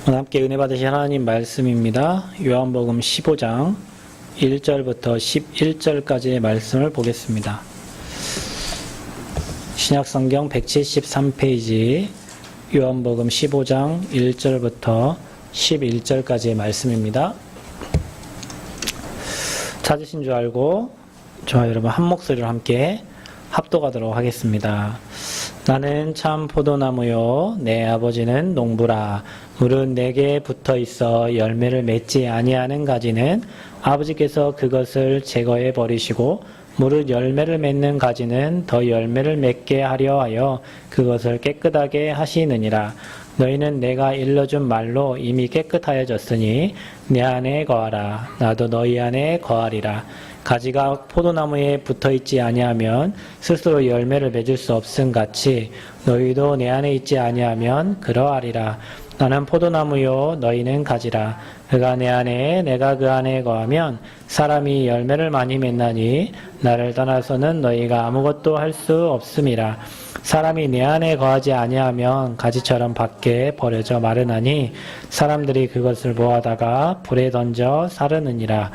오늘 함께 은혜 받으실 하나님 말씀입니다. 요한복음 15장 1절부터 11절까지의 말씀을 보겠습니다. 신약성경 173페이지 요한복음 15장 1절부터 11절까지의 말씀입니다. 찾으신 줄 알고 저와 여러분 한 목소리로 함께 합독하도록 하겠습니다. 나는 참 포도나무요 내 아버지는 농부라. 물은 내게 붙어 있어 열매를 맺지 아니하는 가지는 아버지께서 그것을 제거해 버리시고 무릇 열매를 맺는 가지는 더 열매를 맺게 하려 하여 그것을 깨끗하게 하시느니라. 너희는 내가 일러준 말로 이미 깨끗하여졌으니 내 안에 거하라. 나도 너희 안에 거하리라. 가지가 포도나무에 붙어있지 아니하면 스스로 열매를 맺을 수 없음 같이 너희도 내 안에 있지 아니하면 그러하리라. 나는 포도나무요 너희는 가지라. 그가 내 안에 내가 그 안에 거하면 사람이 열매를 많이 맺나니 나를 떠나서는 너희가 아무것도 할 수 없음이라. 사람이 내 안에 거하지 아니하면 가지처럼 밖에 버려져 마르나니 사람들이 그것을 모아다가 불에 던져 사르느니라.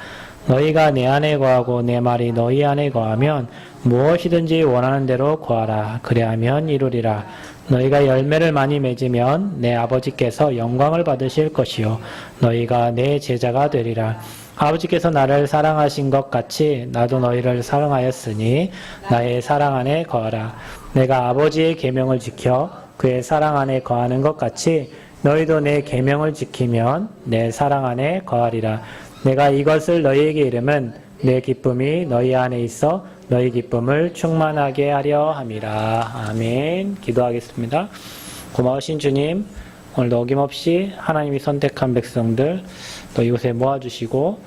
너희가 내 안에 거하고 내 말이 너희 안에 거하면 무엇이든지 원하는 대로 구하라. 그리하면 이루리라. 너희가 열매를 많이 맺으면 내 아버지께서 영광을 받으실 것이요 너희가 내 제자가 되리라. 아버지께서 나를 사랑하신 것 같이 나도 너희를 사랑하였으니 나의 사랑 안에 거하라. 내가 아버지의 계명을 지켜 그의 사랑 안에 거하는 것 같이 너희도 내 계명을 지키면 내 사랑 안에 거하리라. 내가 이것을 너희에게 이름은 내 기쁨이 너희 안에 있어 너희 기쁨을 충만하게 하려 함이라. 아멘. 기도하겠습니다. 고마우신 주님, 오늘도 어김없이 하나님이 선택한 백성들 또 이곳에 모아주시고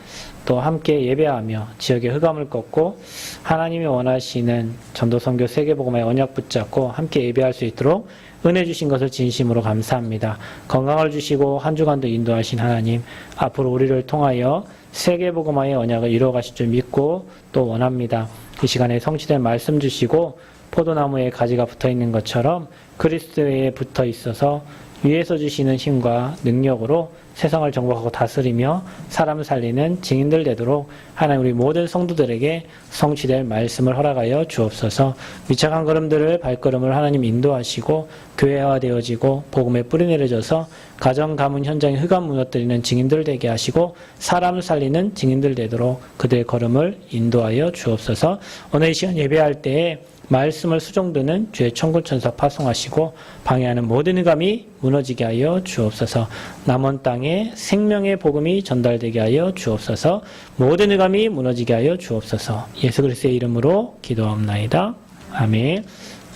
또 함께 예배하며 지역의 흑암을 꺾고 하나님이 원하시는 전도선교 세계복음의 언약 붙잡고 함께 예배할 수 있도록 은혜 주신 것을 진심으로 감사합니다. 건강을 주시고 한 주간도 인도하신 하나님, 앞으로 우리를 통하여 세계복음화의 언약을 이루어가실 줄 믿고 또 원합니다. 이 시간에 성취된 말씀 주시고 포도나무에 가지가 붙어있는 것처럼 그리스도에 붙어 있어서 위에서 주시는 힘과 능력으로 세상을 정복하고 다스리며 사람을 살리는 증인들 되도록 하나님 우리 모든 성도들에게 성취될 말씀을 허락하여 주옵소서. 미착한 걸음들을 발걸음을 하나님 인도하시고 교회화되어지고 복음에 뿌리 내려져서 가정 가문 현장에 흑암 무너뜨리는 증인들 되게 하시고 사람을 살리는 증인들 되도록 그들의 걸음을 인도하여 주옵소서. 오늘 이 시간 예배할 때에 말씀을 수종드는 주의 천군천사 파송하시고 방해하는 모든 흑암이 무너지게 하여 주옵소서. 남은 땅에 생명의 복음이 전달되게 하여 주옵소서. 모든 흑암이 무너지게 하여 주옵소서. 예수 그리스도의 이름으로 기도합나이다. 아멘.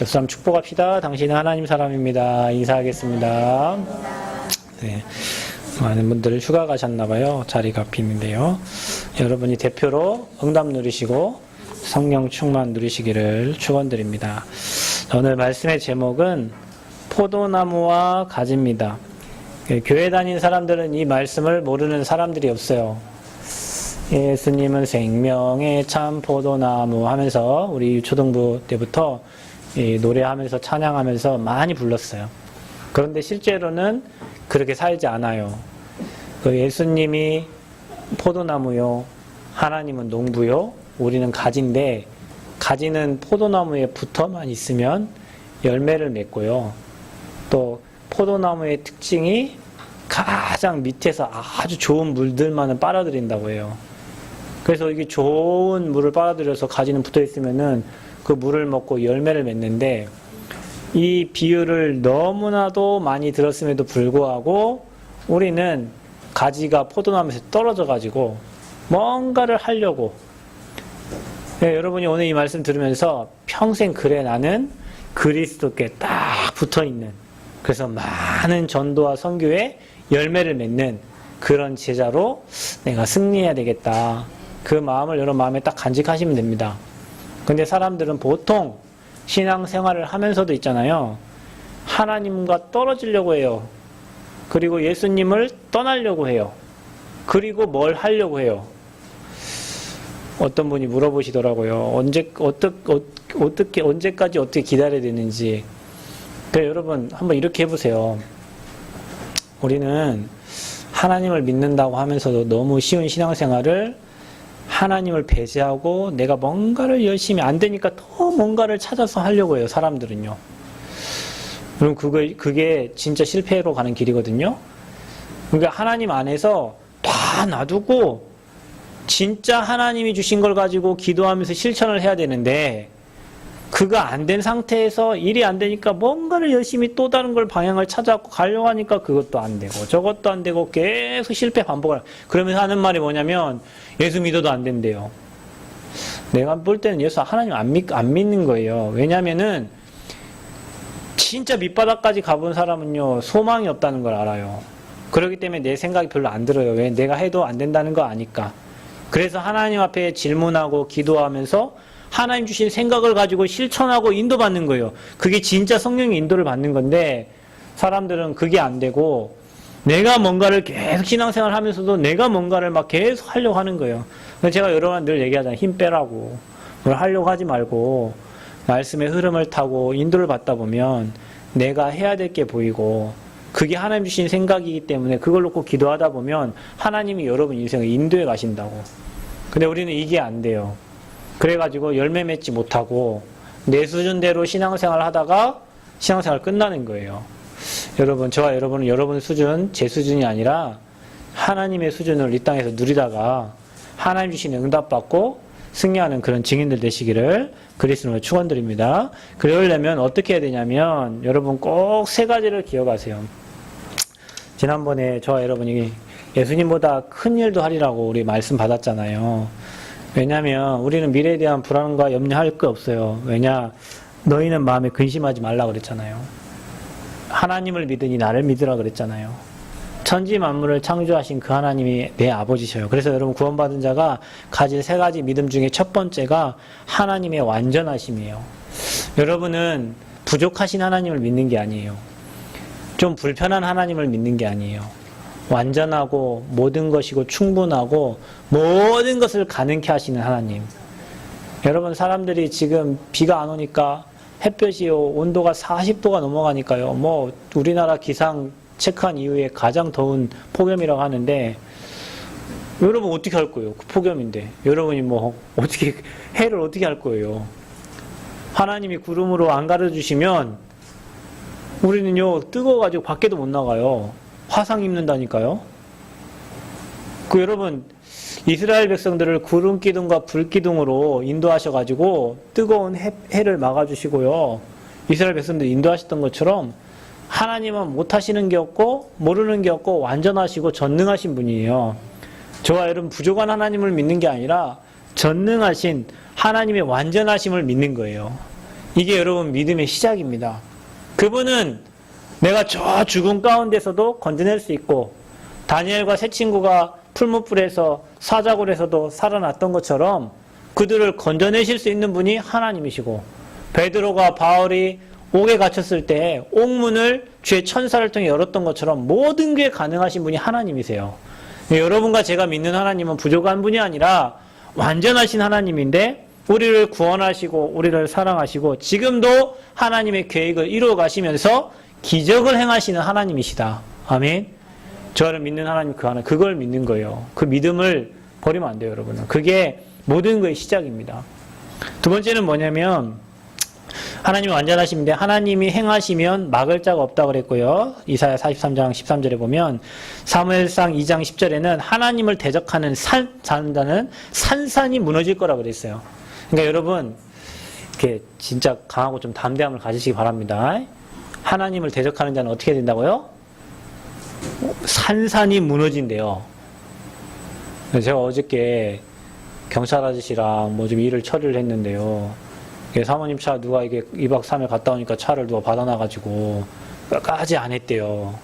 역사 한번 축복합시다. 당신은 하나님 사람입니다. 인사하겠습니다. 네. 많은 분들 휴가 가셨나봐요. 자리가 비는데요. 여러분이 대표로 응답 누리시고 성령 충만 누리시기를 축원드립니다. 오늘 말씀의 제목은 포도나무와 가지입니다. 교회 다닌 사람들은 이 말씀을 모르는 사람들이 없어요. 예수님은 생명의 참 포도나무 하면서 우리 초등부 때부터 노래하면서 찬양하면서 많이 불렀어요. 그런데 실제로는 그렇게 살지 않아요. 예수님이 포도나무요, 하나님은 농부요, 우리는 가지인데 가지는 포도나무에 붙어만 있으면 열매를 맺고요. 또 포도나무의 특징이 가장 밑에서 아주 좋은 물들만은 빨아들인다고 해요. 그래서 이게 좋은 물을 빨아들여서 가지는 붙어 있으면은 그 물을 먹고 열매를 맺는데 이 비유를 너무나도 많이 들었음에도 불구하고 우리는 가지가 포도나무에서 떨어져 가지고 뭔가를 하려고 네, 여러분이 오늘 이 말씀 들으면서 평생 그래 나는 그리스도께 딱 붙어있는 그래서 많은 전도와 선교에 열매를 맺는 그런 제자로 내가 승리해야 되겠다. 그 마음을 여러분 마음에 딱 간직하시면 됩니다. 근데 사람들은 보통 신앙생활을 하면서도 있잖아요. 하나님과 떨어지려고 해요. 그리고 예수님을 떠나려고 해요. 그리고 뭘 하려고 해요. 어떤 분이 물어보시더라고요. 언제까지 어떻게 기다려야 되는지. 그러니까 여러분 한번 이렇게 해보세요. 우리는 하나님을 믿는다고 하면서도 너무 쉬운 신앙생활을 하나님을 배제하고 내가 뭔가를 열심히 안 되니까 더 뭔가를 찾아서 하려고 해요, 사람들은요. 그럼 그게 진짜 실패로 가는 길이거든요. 그러니까 하나님 안에서 다 놔두고 진짜 하나님이 주신 걸 가지고 기도하면서 실천을 해야 되는데 그거 안 된 상태에서 일이 안 되니까 뭔가를 열심히 또 다른 걸 방향을 찾아갖고 가려고 하니까 그것도 안 되고 저것도 안 되고 계속 실패 반복을 그러면서 하는 말이 뭐냐면 예수 믿어도 안 된대요. 내가 볼 때는 예수 하나님 안 믿는 거예요. 왜냐면은 진짜 밑바닥까지 가본 사람은요 소망이 없다는 걸 알아요. 그렇기 때문에 내 생각이 별로 안 들어요. 왜? 내가 해도 안 된다는 거 아니까. 그래서 하나님 앞에 질문하고 기도하면서 하나님 주신 생각을 가지고 실천하고 인도받는 거예요. 그게 진짜 성령의 인도를 받는 건데 사람들은 그게 안 되고 내가 뭔가를 계속 신앙생활 하면서도 내가 뭔가를 막 계속 하려고 하는 거예요. 제가 여러 번 늘 얘기하잖아요. 힘 빼라고. 뭘 하려고 하지 말고 말씀의 흐름을 타고 인도를 받다 보면 내가 해야 될 게 보이고 그게 하나님 주신 생각이기 때문에 그걸 놓고 기도하다 보면 하나님이 여러분 인생을 인도해 가신다고. 근데 우리는 이게 안 돼요. 그래가지고 열매 맺지 못하고 내 수준대로 신앙생활 하다가 신앙생활 끝나는 거예요. 여러분, 저와 여러분은 여러분 수준, 제 수준이 아니라 하나님의 수준을 이 땅에서 누리다가 하나님 주신 응답받고 승리하는 그런 증인들 되시기를 그리스도로 축원드립니다. 그러려면 어떻게 해야 되냐면 여러분 꼭 세 가지를 기억하세요. 지난번에 저와 여러분이 예수님보다 큰 일도 하리라고 우리 말씀 받았잖아요. 왜냐하면 우리는 미래에 대한 불안과 염려할 게 없어요. 왜냐? 너희는 마음에 근심하지 말라 그랬잖아요. 하나님을 믿으니 나를 믿으라 그랬잖아요. 천지 만물을 창조하신 그 하나님이 내 아버지셔요. 그래서 여러분 구원받은 자가 가질 세 가지 믿음 중에 첫 번째가 하나님의 완전하심이에요. 여러분은 부족하신 하나님을 믿는 게 아니에요. 좀 불편한 하나님을 믿는 게 아니에요. 완전하고 모든 것이고 충분하고 모든 것을 가능케 하시는 하나님. 여러분 사람들이 지금 비가 안 오니까 햇볕이 온도가 40도가 넘어가니까요. 뭐 우리나라 기상 체크한 이후에 가장 더운 폭염이라고 하는데 여러분 어떻게 할 거예요? 그 폭염인데 여러분이 뭐 어떻게 해를 어떻게 할 거예요? 하나님이 구름으로 안 가려주시면 우리는요 뜨거워가지고 밖에도 못 나가요. 화상 입는다니까요. 그 여러분 이스라엘 백성들을 구름 기둥과 불 기둥으로 인도하셔가지고 뜨거운 해를 막아주시고요. 이스라엘 백성들 인도하셨던 것처럼 하나님은 못하시는 게 없고 모르는 게 없고 완전하시고 전능하신 분이에요. 저와 여러분 부족한 하나님을 믿는 게 아니라 전능하신 하나님의 완전하심을 믿는 거예요. 이게 여러분 믿음의 시작입니다. 그분은 내가 저 죽음 가운데서도 건져낼 수 있고 다니엘과 세 친구가 풀무불에서 사자굴에서도 살아났던 것처럼 그들을 건져내실 수 있는 분이 하나님이시고 베드로가 바울이 옥에 갇혔을 때 옥문을 주의 천사를 통해 열었던 것처럼 모든 게 가능하신 분이 하나님이세요. 여러분과 제가 믿는 하나님은 부족한 분이 아니라 완전하신 하나님인데 우리를 구원하시고 우리를 사랑하시고 지금도 하나님의 계획을 이루어 가시면서 기적을 행하시는 하나님이시다. 아멘. 저를 믿는 하나님 그걸 믿는 거예요. 그 믿음을 버리면 안 돼요, 여러분은. 그게 모든 것의 시작입니다. 두 번째는 뭐냐면 하나님이 완전하신데 하나님이 행하시면 막을 자가 없다고 그랬고요. 이사야 43장 13절에 보면 사무엘상 2장 10절에는 하나님을 대적하는 자는 산산이 무너질 거라고 그랬어요. 그러니까 여러분 이렇게 진짜 강하고 좀 담대함을 가지시기 바랍니다. 하나님을 대적하는 자는 어떻게 된다고요? 산산이 무너진대요. 제가 어저께 경찰 아저씨랑 뭐 좀 일을 처리를 했는데요. 사모님 차 누가 이게 2박 3일 갔다 오니까 차를 누가 받아놔가지고 끝까지 안 했대요.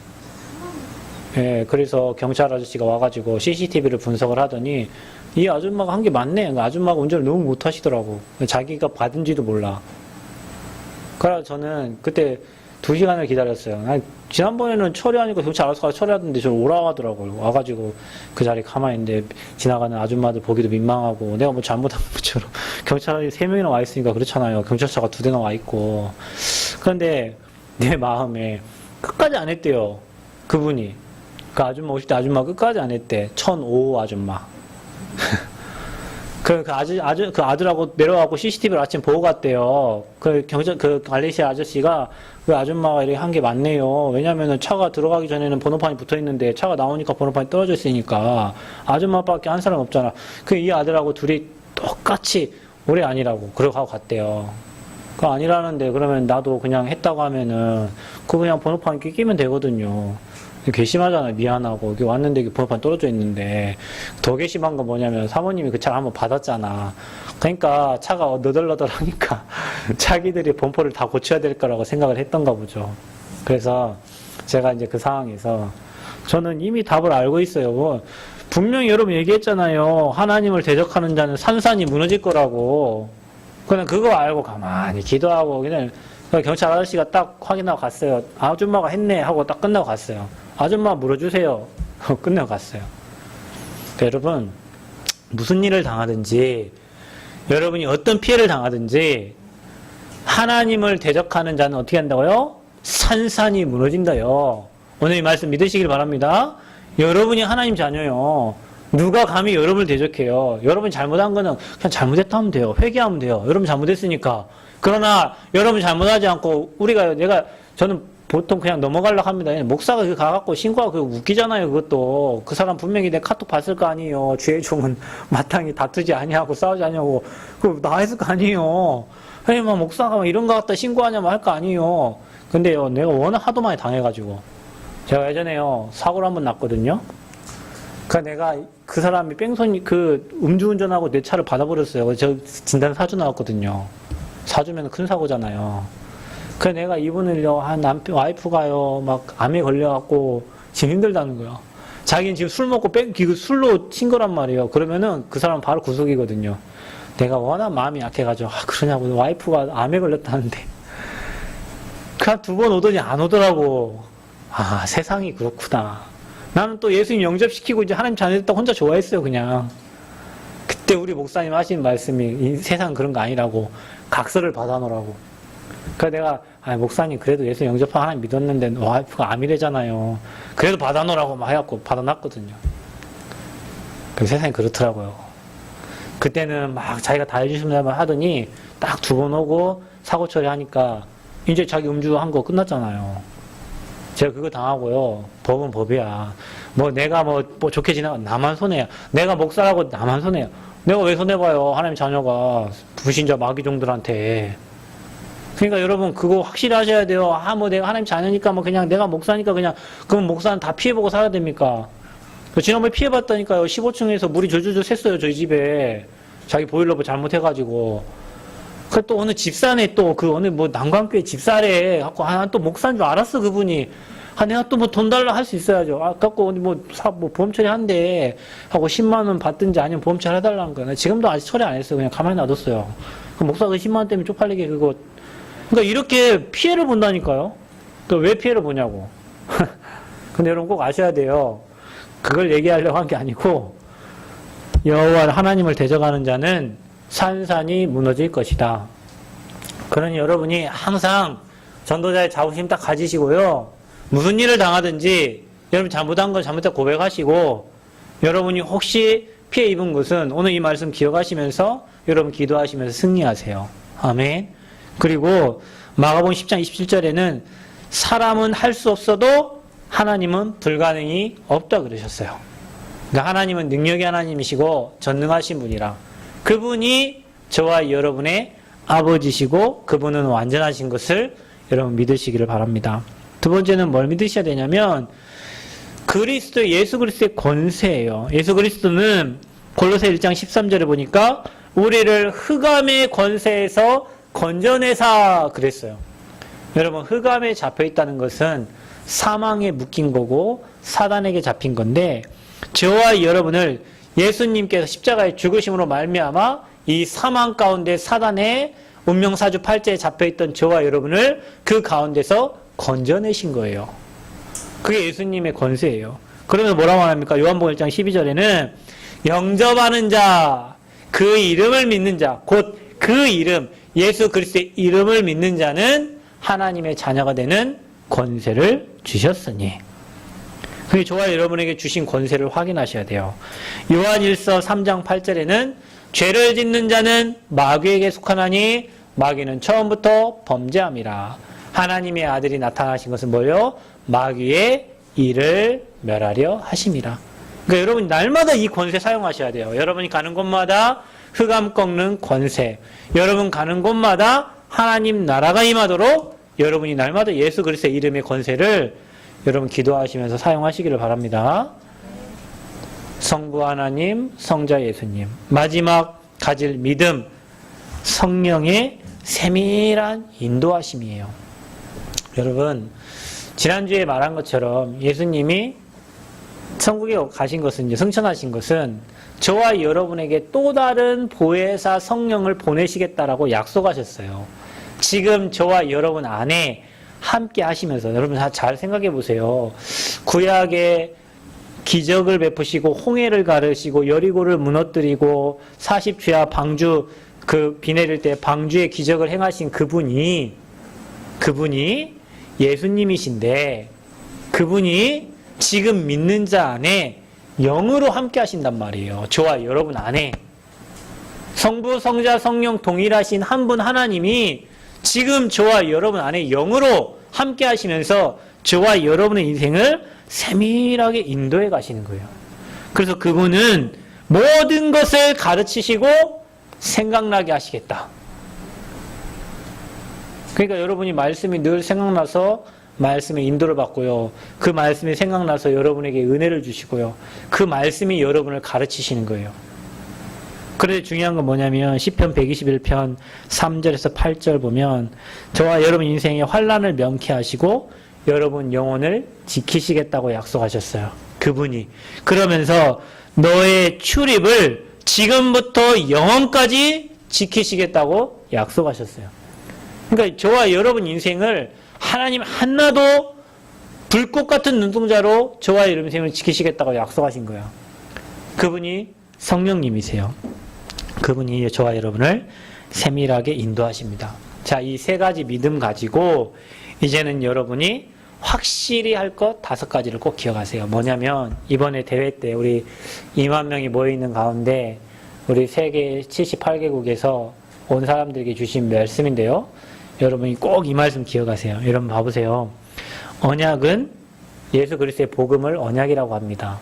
예, 그래서 경찰 아저씨가 와가지고 CCTV를 분석을 하더니 이 아줌마가 한 게 맞네. 아줌마가 운전을 너무 못하시더라고. 자기가 받은지도 몰라. 그래서 저는 그때 2시간을 기다렸어요. 아니, 지난번에는 처리하니까 경찰 알아서 가서 처리하던데 저를 오라고 하더라고요. 와가지고 그 자리에 가만히 있는데 지나가는 아줌마들 보기도 민망하고 내가 뭐 잘못한 것처럼 경찰이 3명이나 와 있으니까 그렇잖아요. 경찰차가 2대나 와 있고. 그런데 내 마음에 끝까지 안 했대요. 그분이. 그 아줌마 오실 때 아줌마 끝까지 안 했대. 1005 아줌마. 그 아들하고 내려가고 CCTV를 아침 보고 갔대요. 그 말레이시아 아저씨가 그 아줌마가 이렇게 한 게 맞네요. 왜냐면은 차가 들어가기 전에는 번호판이 붙어 있는데 차가 나오니까 번호판이 떨어져 있으니까 아줌마밖에 한 사람 없잖아. 이 아들하고 둘이 똑같이 올해 아니라고 그러고 하고 갔대요. 그 아니라는데 그러면 나도 그냥 했다고 하면은 그냥 번호판 끼면 되거든요. 괘씸하잖아요. 미안하고 여기 왔는데 번호판 떨어져 있는데 더 괘씸한 건 뭐냐면 사모님이 그 차를 한번 받았잖아. 그러니까 차가 너덜너덜하니까 자기들이 범퍼를 다 고쳐야 될 거라고 생각을 했던가 보죠. 그래서 제가 이제 그 상황에서 저는 이미 답을 알고 있어요. 뭐 분명히 여러분 얘기했잖아요. 하나님을 대적하는 자는 산산이 무너질 거라고. 그냥 그거 알고 가만히 기도하고 그냥 경찰 아저씨가 딱 확인하고 갔어요. 아줌마가 했네 하고 딱 끝나고 갔어요. 아줌마 물어주세요. 끝내고 갔어요. 그러니까 여러분 무슨 일을 당하든지 여러분이 어떤 피해를 당하든지 하나님을 대적하는 자는 어떻게 한다고요? 산산이 무너진다요. 오늘 이 말씀 믿으시길 바랍니다. 여러분이 하나님 자녀요. 누가 감히 여러분을 대적해요? 여러분이 잘못한 거는 그냥 잘못했다 하면 돼요. 회개하면 돼요. 여러분 잘못했으니까. 그러나 여러분 잘못하지 않고 저는 보통 그냥 넘어가려고 합니다. 목사가 그거 가갖고 신고하고 그거 웃기잖아요. 그것도. 그 사람 분명히 내 카톡 봤을 거 아니에요. 주의 종은 마땅히 다투지 아니하고 싸우지 아니하고. 그거 나 했을 거 아니에요. 아니, 목사가 이런 거 갖다 신고하냐고 할 거 아니에요. 근데요, 내가 워낙 하도 많이 당해가지고. 제가 예전에요, 사고를 한번 났거든요. 내가 그 사람이 음주운전하고 내 차를 받아버렸어요. 저 진단 사주 나왔거든요. 사주면 큰 사고잖아요. 내가 이분을요, 와이프가요, 막 암에 걸려갖고 지금 힘들다는 거야. 자기는 지금 술 먹고 술로 친 거란 말이에요. 그러면은 그 사람 바로 구속이거든요. 내가 워낙 마음이 약해가지고, 그러냐고, 와이프가 암에 걸렸다는데. 한 2번 오더니 안 오더라고. 세상이 그렇구나. 나는 또 예수님 영접시키고 이제 하나님 자녀됐다고 혼자 좋아했어요, 그냥. 그때 우리 목사님 하신 말씀이 이 세상 그런 거 아니라고. 각서를 받아놓으라고. 내가, 목사님 그래도 예수 영접하고 하나님 믿었는데 와이프가 암이래잖아요. 그래도 받아놓으라고 막 해갖고 받아놨거든요. 세상이 그렇더라고요. 그때는 막 자기가 다 해주시면 하더니 딱 2번 오고 사고 처리하니까 이제 자기 음주한 거 끝났잖아요. 제가 그거 당하고요. 법은 법이야. 내가 좋게 지나가 나만 손해야. 내가 목사라고 나만 손해야. 내가 왜 손해봐요? 하나님 자녀가 불신자 마귀종들한테. 그러니까 여러분 그거 확실히 하셔야 돼요. 내가 하나님 자녀니까 그냥 내가 목사니까 그럼 목사는 다 피해보고 살아야 됩니까? 지난번에 피해봤다니까요. 15층에서 물이 줄줄줄 샜어요. 저희 집에. 자기 보일러 잘못해가지고. 또 어느 집사네 어느 난관교회 집사래. 하고, 또 목사인 줄 알았어, 그분이. 내가 또 돈 달라 할 수 있어야죠. 갖고, 보험 처리한대. 하고 10만원 받든지 아니면 보험 처리 해달라는 거야. 지금도 아직 처리 안 했어요. 그냥 가만히 놔뒀어요. 목사가 10만원 때문에 쪽팔리게 그러니까 이렇게 피해를 본다니까요. 왜 피해를 보냐고. 근데 여러분 꼭 아셔야 돼요. 그걸 얘기하려고 한 게 아니고, 여호와 하나님을 대적하는 자는 산산이 무너질 것이다. 그러니 여러분이 항상 전도자의 자부심 딱 가지시고요. 무슨 일을 당하든지 여러분 잘못한 걸 잘못했다 고백하시고 여러분이 혹시 피해 입은 것은 오늘 이 말씀 기억하시면서 여러분 기도하시면서 승리하세요. 아멘. 그리고 마가복음 10장 27절에는 사람은 할 수 없어도 하나님은 불가능이 없다 그러셨어요. 그러니까 하나님은 능력의 하나님이시고 전능하신 분이라. 그분이 저와 여러분의 아버지시고 그분은 완전하신 것을 여러분 믿으시기를 바랍니다. 두 번째는 뭘 믿으셔야 되냐면 예수 그리스도의 권세예요. 예수 그리스도는 골로새 1장 13절에 보니까 우리를 흑암의 권세에서 건져내사 그랬어요. 여러분 흑암에 잡혀있다는 것은 사망에 묶인 거고 사단에게 잡힌 건데 저와 여러분을 예수님께서 십자가의 죽으심으로 말미암아 이 사망 가운데 사단의 운명사주 팔자에 잡혀있던 저와 여러분을 그 가운데서 건져내신 거예요. 그게 예수님의 권세예요. 그러면서 뭐라고 합니까? 요한복음 1장 12절에는 영접하는 자, 그 이름을 믿는 자, 곧 그 이름, 예수 그리스도의 이름을 믿는 자는 하나님의 자녀가 되는 권세를 주셨으니. 저와 여러분에게 주신 권세를 확인하셔야 돼요. 요한일서 3장 8절에는 죄를 짓는 자는 마귀에게 속하나니 마귀는 처음부터 범죄함이라. 하나님의 아들이 나타나신 것은 뭐예요? 마귀의 일을 멸하려 하심이라. 그러니까 여러분 날마다 이 권세 사용하셔야 돼요. 여러분이 가는 곳마다 흑암 꺾는 권세, 여러분 가는 곳마다 하나님 나라가 임하도록 여러분이 날마다 예수 그리스도의 이름의 권세를 여러분 기도하시면서 사용하시기를 바랍니다. 성부 하나님, 성자 예수님, 마지막 가질 믿음, 성령의 세밀한 인도하심이에요. 여러분 지난주에 말한 것처럼 예수님이 천국에 가신 것은, 이제 승천하신 것은 저와 여러분에게 또 다른 보혜사 성령을 보내시겠다라고 약속하셨어요. 지금 저와 여러분 안에 함께 하시면서 여러분 잘 생각해 보세요. 구약에 기적을 베푸시고 홍해를 가르시고 여리고를 무너뜨리고 40주야 방주 비 내릴 때 방주의 기적을 행하신 그분이 예수님이신데 그분이 지금 믿는 자 안에 영으로 함께 하신단 말이에요. 저와 여러분 안에 성부, 성자, 성령 동일하신 한 분 하나님이 지금 저와 여러분 안에 영으로 함께 하시면서 저와 여러분의 인생을 세밀하게 인도해 가시는 거예요. 그래서 그분은 모든 것을 가르치시고 생각나게 하시겠다. 그러니까 여러분이 말씀이 늘 생각나서 말씀의 인도를 받고요. 그 말씀이 생각나서 여러분에게 은혜를 주시고요. 그 말씀이 여러분을 가르치시는 거예요. 그런데 중요한 건 뭐냐면 시편 121편 3절에서 8절 보면 저와 여러분 인생에 환난을 명쾌하시고 여러분 영혼을 지키시겠다고 약속하셨어요. 그분이. 그러면서 너의 출입을 지금부터 영원까지 지키시겠다고 약속하셨어요. 그러니까 저와 여러분 인생을 하나님 한나도 불꽃 같은 눈동자로 저와 여러분 인생을 지키시겠다고 약속하신 거예요. 그분이 성령님이세요. 그분이 저와 여러분을 세밀하게 인도하십니다. 자, 이 세 가지 믿음 가지고 이제는 여러분이 확실히 할 것 5가지를 꼭 기억하세요. 뭐냐면 이번에 대회 때 우리 2만 명이 모여있는 가운데 우리 세계 78개국에서 온 사람들에게 주신 말씀인데요. 여러분이 꼭 이 말씀 기억하세요. 여러분 봐보세요. 언약은 예수 그리스도의 복음을 언약이라고 합니다.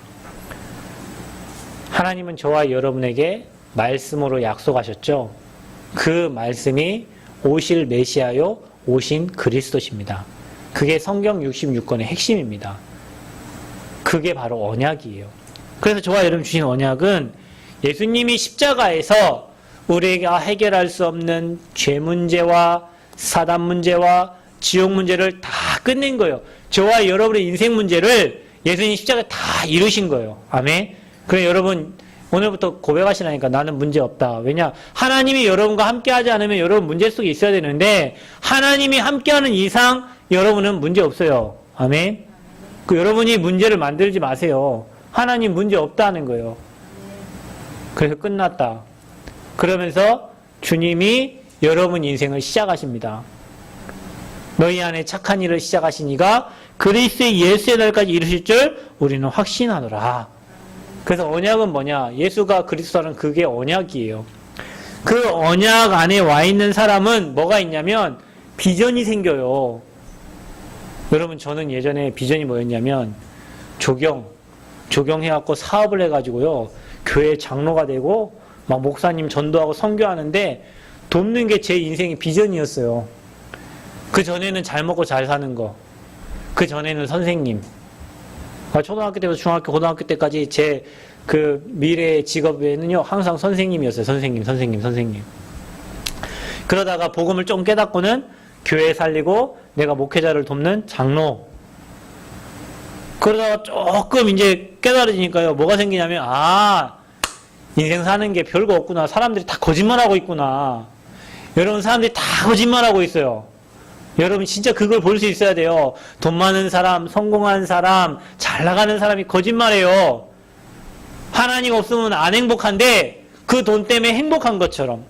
하나님은 저와 여러분에게 말씀으로 약속하셨죠. 그 말씀이 오실 메시아요, 오신 그리스도십니다. 그게 성경 66권의 핵심입니다. 그게 바로 언약이에요. 그래서 저와 여러분 주신 언약은 예수님이 십자가에서 우리에게 해결할 수 없는 죄 문제와 사단 문제와 지옥 문제를 다 끝낸 거예요. 저와 여러분의 인생 문제를 예수님 십자가에 다 이루신 거예요. 아멘. 그래 여러분 오늘부터 고백하시라니까 나는 문제 없다. 왜냐? 하나님이 여러분과 함께하지 않으면 여러분 문제 속에 있어야 되는데 하나님이 함께하는 이상 여러분은 문제 없어요. 아멘. 여러분이 문제를 만들지 마세요. 하나님 문제 없다는 거예요. 그래서 끝났다. 그러면서 주님이 여러분 인생을 시작하십니다. 너희 안에 착한 일을 시작하신 이가 그리스도의 예수의 날까지 이루실 줄 우리는 확신하노라. 그래서 언약은 뭐냐? 예수가 그리스도라는 그게 언약이에요. 그 언약 안에 와 있는 사람은 뭐가 있냐면 비전이 생겨요. 여러분 저는 예전에 비전이 뭐였냐면 조경해갖고 사업을 해가지고요. 교회 장로가 되고 막 목사님 전도하고 선교하는데 돕는 게 제 인생의 비전이었어요. 그 전에는 잘 먹고 잘 사는 거. 그 전에는 선생님. 초등학교 때부터 중학교, 고등학교 때까지 제 그 미래의 직업에는요, 항상 선생님이었어요. 선생님. 그러다가 복음을 좀 깨닫고는 교회 살리고 내가 목회자를 돕는 장로. 그러다가 조금 이제 깨달아지니까요, 뭐가 생기냐면, 인생 사는 게 별거 없구나. 사람들이 다 거짓말하고 있구나. 여러분, 사람들이 다 거짓말하고 있어요. 여러분 진짜 그걸 볼 수 있어야 돼요. 돈 많은 사람, 성공한 사람, 잘 나가는 사람이 거짓말해요. 하나님 없으면 안 행복한데 그 돈 때문에 행복한 것처럼.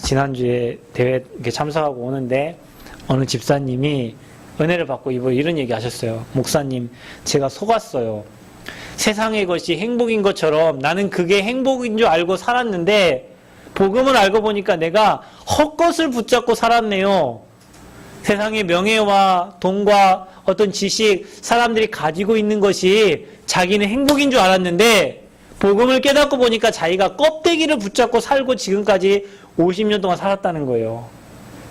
지난주에 대회 참석하고 오는데 어느 집사님이 은혜를 받고 이런 얘기 하셨어요. 목사님, 제가 속았어요. 세상의 것이 행복인 것처럼 나는 그게 행복인 줄 알고 살았는데 복음을 알고 보니까 내가 헛것을 붙잡고 살았네요. 세상의 명예와 돈과 어떤 지식, 사람들이 가지고 있는 것이 자기는 행복인 줄 알았는데 복음을 깨닫고 보니까 자기가 껍데기를 붙잡고 살고 지금까지 50년 동안 살았다는 거예요.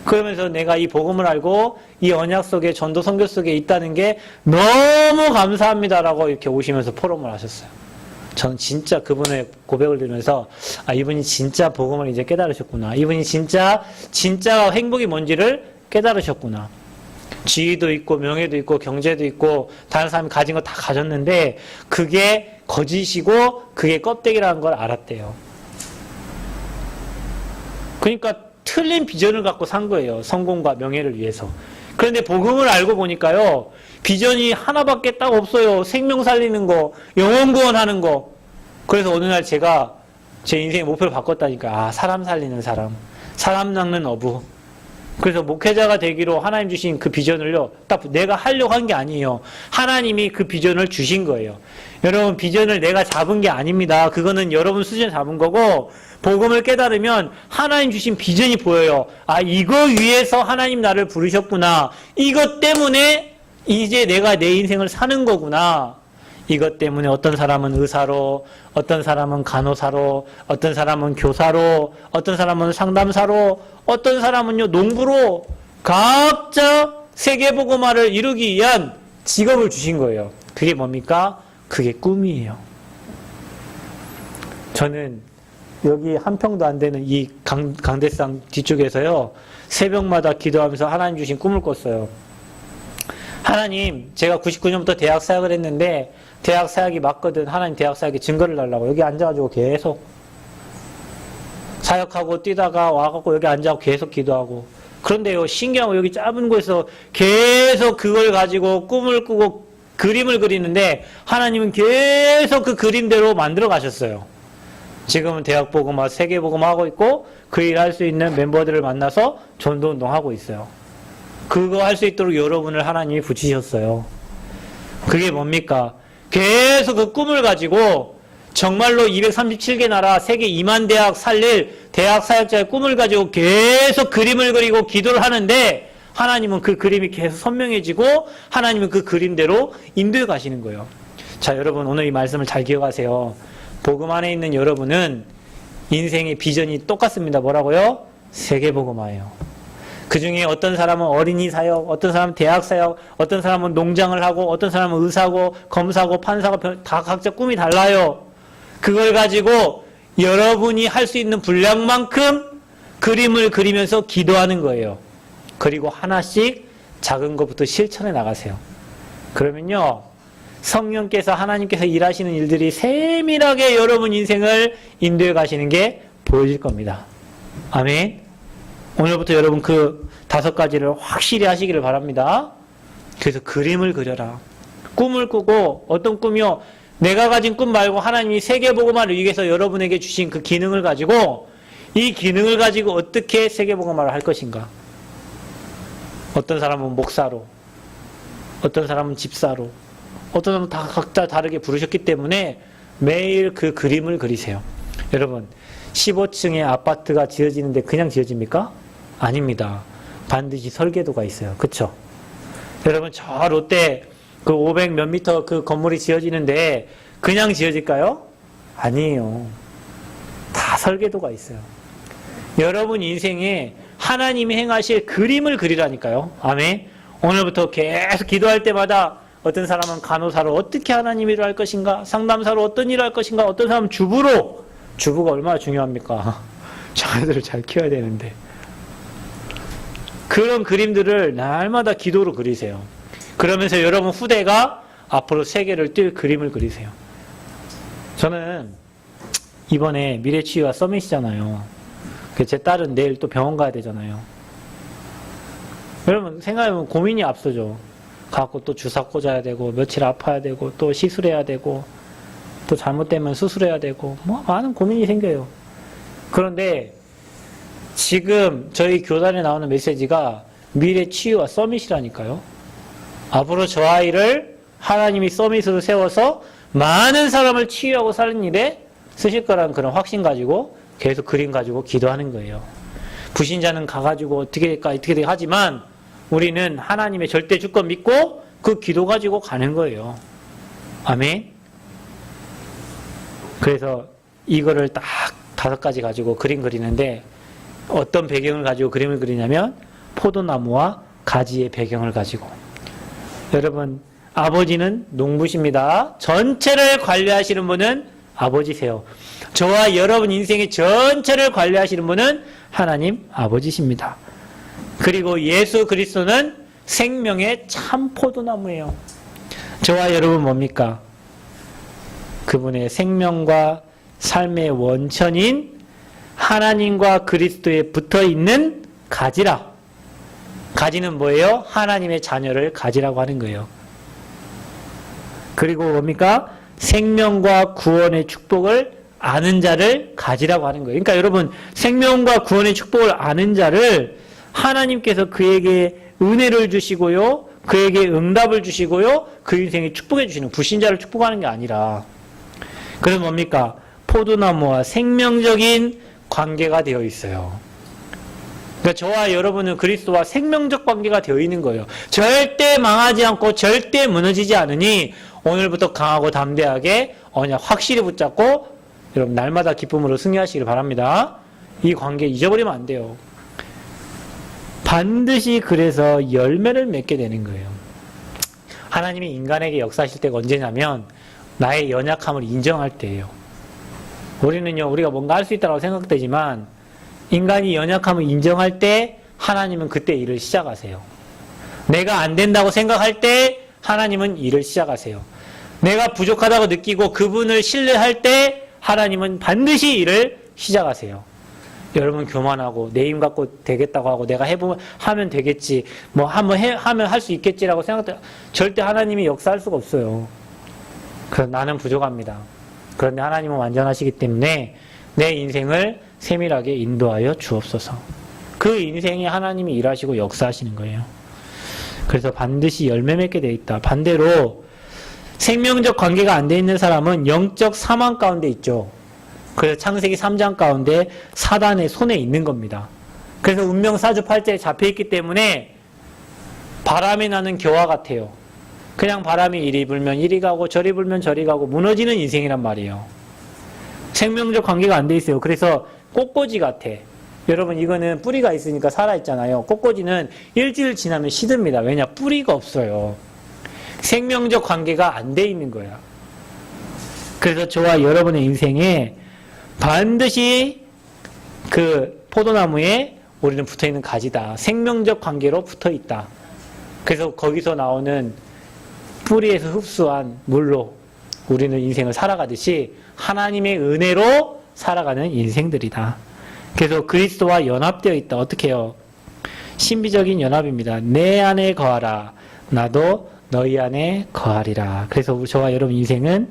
그러면서 내가 이 복음을 알고 이 언약 속에 전도 선교 속에 있다는 게 너무 감사합니다라고 이렇게 오시면서 포럼을 하셨어요. 저는 진짜 그분의 고백을 들으면서 이분이 진짜 복음을 이제 깨달으셨구나. 이분이 진짜 행복이 뭔지를 깨달으셨구나. 지위도 있고 명예도 있고 경제도 있고 다른 사람이 가진 거 다 가졌는데 그게 거짓이고 그게 껍데기라는 걸 알았대요. 그러니까 틀린 비전을 갖고 산 거예요. 성공과 명예를 위해서. 그런데 복음을 알고 보니까요. 비전이 하나밖에 딱 없어요. 생명 살리는 거, 영혼 구원하는 거. 그래서 어느 날 제가 제 인생의 목표를 바꿨다니까. 사람 살리는 사람. 사람 낚는 어부. 그래서 목회자가 되기로 하나님 주신 그 비전을요. 딱 내가 하려고 한 게 아니에요. 하나님이 그 비전을 주신 거예요. 여러분 비전을 내가 잡은 게 아닙니다. 그거는 여러분 수준에 잡은 거고 복음을 깨달으면 하나님 주신 비전이 보여요. 이거 위해서 하나님 나를 부르셨구나. 이것 때문에 이제 내가 내 인생을 사는 거구나. 이것 때문에 어떤 사람은 의사로, 어떤 사람은 간호사로, 어떤 사람은 교사로, 어떤 사람은 상담사로, 어떤 사람은요 농부로 각자 세계복음화를 이루기 위한 직업을 주신 거예요. 그게 뭡니까? 그게 꿈이에요. 저는 여기 한 평도 안 되는 이 강대상 뒤쪽에서요 새벽마다 기도하면서 하나님 주신 꿈을 꿨어요. 하나님, 제가 99년부터 대학 사역을 했는데 대학 사역이 맞거든. 하나님 대학 사역에 증거를 달라고 여기 앉아가지고 계속 사역하고 뛰다가 와갖고 여기 앉아서 계속 기도하고. 그런데요 신기한 거 여기 짧은 곳에서 계속 그걸 가지고 꿈을 꾸고 그림을 그리는데 하나님은 계속 그 그림대로 만들어 가셨어요. 지금은 대학복음화, 세계복음화 하고 있고 그 일 할 수 있는 멤버들을 만나서 전도운동 하고 있어요. 그거 할 수 있도록 여러분을 하나님이 붙이셨어요. 그게 뭡니까? 계속 그 꿈을 가지고 정말로 237개 나라 세계 2만 대학 살릴 대학 사역자의 꿈을 가지고 계속 그림을 그리고 기도를 하는데 하나님은 그 그림이 계속 선명해지고 하나님은 그 그림대로 인도해 가시는 거예요. 자, 여러분 오늘 이 말씀을 잘 기억하세요. 복음 안에 있는 여러분은 인생의 비전이 똑같습니다. 뭐라고요? 세계복음화예요. 그 중에 어떤 사람은 어린이 사역, 어떤 사람은 대학 사역, 어떤 사람은 농장을 하고, 어떤 사람은 의사고, 검사고, 판사고, 다 각자 꿈이 달라요. 그걸 가지고 여러분이 할 수 있는 분량만큼 그림을 그리면서 기도하는 거예요. 그리고 하나씩 작은 것부터 실천해 나가세요. 그러면요, 성령께서 하나님께서 일하시는 일들이 세밀하게 여러분 인생을 인도해 가시는 게 보여질 겁니다. 아멘. 오늘부터 여러분 그 5가지를 확실히 하시기를 바랍니다. 그래서 그림을 그려라. 꿈을 꾸고 어떤 꿈이요? 내가 가진 꿈 말고 하나님이 세계복음화를 위해서 여러분에게 주신 그 기능을 가지고 이 기능을 가지고 어떻게 세계복음화를 할 것인가. 어떤 사람은 목사로, 어떤 사람은 집사로, 어떤 사람은 다 각자 다르게 부르셨기 때문에 매일 그 그림을 그리세요. 여러분 15층의 아파트가 지어지는데 그냥 지어집니까? 아닙니다. 반드시 설계도가 있어요. 그쵸? 여러분 저 롯데 그 500 몇 미터 그 건물이 지어지는데 그냥 지어질까요? 아니에요. 다 설계도가 있어요. 여러분 인생에 하나님이 행하실 그림을 그리라니까요. 아멘. 오늘부터 계속 기도할 때마다 어떤 사람은 간호사로 어떻게 하나님 일을 할 것인가, 상담사로 어떤 일을 할 것인가, 어떤 사람은 주부로, 주부가 얼마나 중요합니까? 자녀들을 잘 키워야 되는데. 그런 그림들을 날마다 기도로 그리세요. 그러면서 여러분 후대가 앞으로 세계를 뛸 그림을 그리세요. 저는 이번에 미래치유와 서밋이잖아요. 제 딸은 내일 또 병원 가야 되잖아요. 여러분 생각해보면 고민이 앞서죠. 가고 또 주사 꽂아야 되고 며칠 아파야 되고 또 시술해야 되고 또 잘못되면 수술해야 되고 뭐 많은 고민이 생겨요. 그런데 지금 저희 교단에 나오는 메시지가 미래 치유와 서밋이라니까요. 앞으로 저 아이를 하나님이 서밋으로 세워서 많은 사람을 치유하고 사는 일에 쓰실 거라는 그런 확신 가지고 계속 그림 가지고 기도하는 거예요. 불신자는 가가지고 어떻게 하지만 우리는 하나님의 절대 주권 믿고 그 기도 가지고 가는 거예요. 아멘. 그래서 이거를 딱 5가지 가지고 그림 그리는데 어떤 배경을 가지고 그림을 그리냐면 포도나무와 가지의 배경을 가지고. 여러분, 아버지는 농부십니다. 전체를 관리하시는 분은 아버지세요. 저와 여러분 인생의 전체를 관리하시는 분은 하나님 아버지십니다. 그리고 예수 그리스도는 생명의 참 포도나무예요. 저와 여러분 뭡니까? 그분의 생명과 삶의 원천인 하나님과 그리스도에 붙어있는 가지라. 가지는 뭐예요? 하나님의 자녀를 가지라고 하는 거예요. 그리고 뭡니까? 생명과 구원의 축복을 아는 자를 가지라고 하는 거예요. 그러니까 여러분, 생명과 구원의 축복을 아는 자를 하나님께서 그에게 은혜를 주시고요, 그에게 응답을 주시고요, 그 인생에 축복해 주시는, 불신자를 축복하는 게 아니라. 그래서 뭡니까? 포도나무와 생명적인 관계가 되어 있어요. 그러니까 저와 여러분은 그리스도와 생명적 관계가 되어 있는 거예요. 절대 망하지 않고 절대 무너지지 않으니 오늘부터 강하고 담대하게 언약 확실히 붙잡고 여러분 날마다 기쁨으로 승리하시길 바랍니다. 이 관계 잊어버리면 안 돼요. 반드시 그래서 열매를 맺게 되는 거예요. 하나님이 인간에게 역사하실 때가 언제냐면 나의 연약함을 인정할 때예요. 우리는요, 우리가 뭔가 할 수 있다고 생각되지만 인간이 연약함을 인정할 때 하나님은 그때 일을 시작하세요. 내가 안 된다고 생각할 때 하나님은 일을 시작하세요. 내가 부족하다고 느끼고 그분을 신뢰할 때 하나님은 반드시 일을 시작하세요. 여러분 교만하고 내 힘 갖고 되겠다고 하고 내가 해보면 하면 되겠지, 뭐 한번 하면 할 수 있겠지라고 생각해 절대 하나님이 역사할 수가 없어요. 그래서 나는 부족합니다. 그런데 하나님은 완전하시기 때문에 내 인생을 세밀하게 인도하여 주옵소서. 그 인생에 하나님이 일하시고 역사하시는 거예요. 그래서 반드시 열매 맺게 돼 있다. 반대로 생명적 관계가 안 돼 있는 사람은 영적 사망 가운데 있죠. 그래서 창세기 3장 가운데 사단의 손에 있는 겁니다. 그래서 운명 사주팔자에 잡혀있기 때문에 바람이 나는 겨와 같아요. 그냥 바람이 이리 불면 이리 가고 저리 불면 저리 가고 무너지는 인생이란 말이에요. 생명적 관계가 안 돼 있어요. 그래서 꽃꽂이 같아. 여러분 이거는 뿌리가 있으니까 살아있잖아요. 꽃꽂이는 일주일 지나면 시듭니다. 왜냐? 뿌리가 없어요. 생명적 관계가 안 돼 있는 거야. 그래서 저와 여러분의 인생에 반드시 그 포도나무에 우리는 붙어있는 가지다. 생명적 관계로 붙어있다. 그래서 거기서 나오는 뿌리에서 흡수한 물로 우리는 인생을 살아가듯이 하나님의 은혜로 살아가는 인생들이다. 그래서 그리스도와 연합되어 있다. 어떻게 해요? 신비적인 연합입니다. 내 안에 거하라. 나도 너희 안에 거하리라. 그래서 저와 여러분 인생은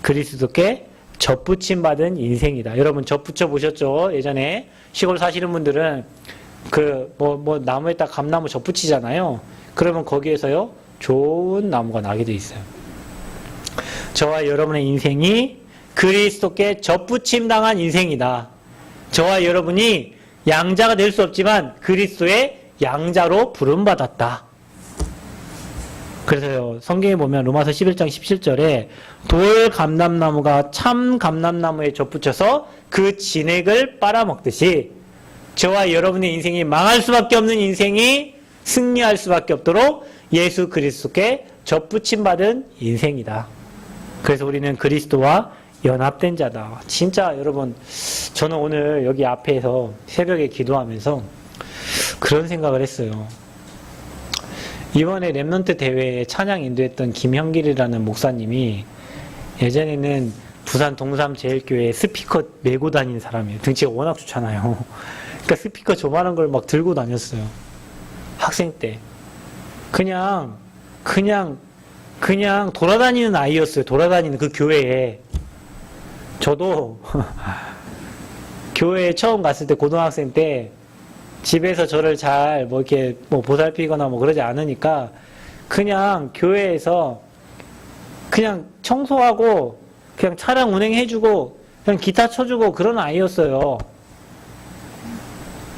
그리스도께 접붙임 받은 인생이다. 여러분 접붙여 보셨죠? 예전에 시골 사시는 분들은 그 나무에다 감나무 접붙이잖아요. 그러면 거기에서요 좋은 나무가 나게 돼 있어요. 저와 여러분의 인생이 그리스도께 접붙임 당한 인생이다. 저와 여러분이 양자가 될 수 없지만 그리스도의 양자로 부름받았다. 그래서요, 성경에 보면 로마서 11장 17절에 돌 감람나무가 참 감람나무에 접붙여서 그 진액을 빨아먹듯이 저와 여러분의 인생이 망할 수밖에 없는 인생이 승리할 수밖에 없도록 예수 그리스도께 접붙임 받은 인생이다. 그래서 우리는 그리스도와 연합된 자다. 진짜 여러분, 저는 오늘 여기 앞에서 새벽에 기도하면서 그런 생각을 했어요. 이번에 랩넌트 대회에 찬양 인도했던 김형길이라는 목사님이 예전에는 부산 동삼제일교회 스피커 메고 다니는 사람이에요. 등치가 워낙 좋잖아요. 그러니까 스피커 조만한 걸 막 들고 다녔어요. 학생 때. 그냥 돌아다니는 아이였어요. 돌아다니는 그 교회에. 저도 교회에 처음 갔을 때 고등학생 때 집에서 저를 잘 이렇게 보살피거나 그러지 않으니까 그냥 교회에서 그냥 청소하고 그냥 차량 운행해주고 그냥 기타 쳐주고 그런 아이였어요.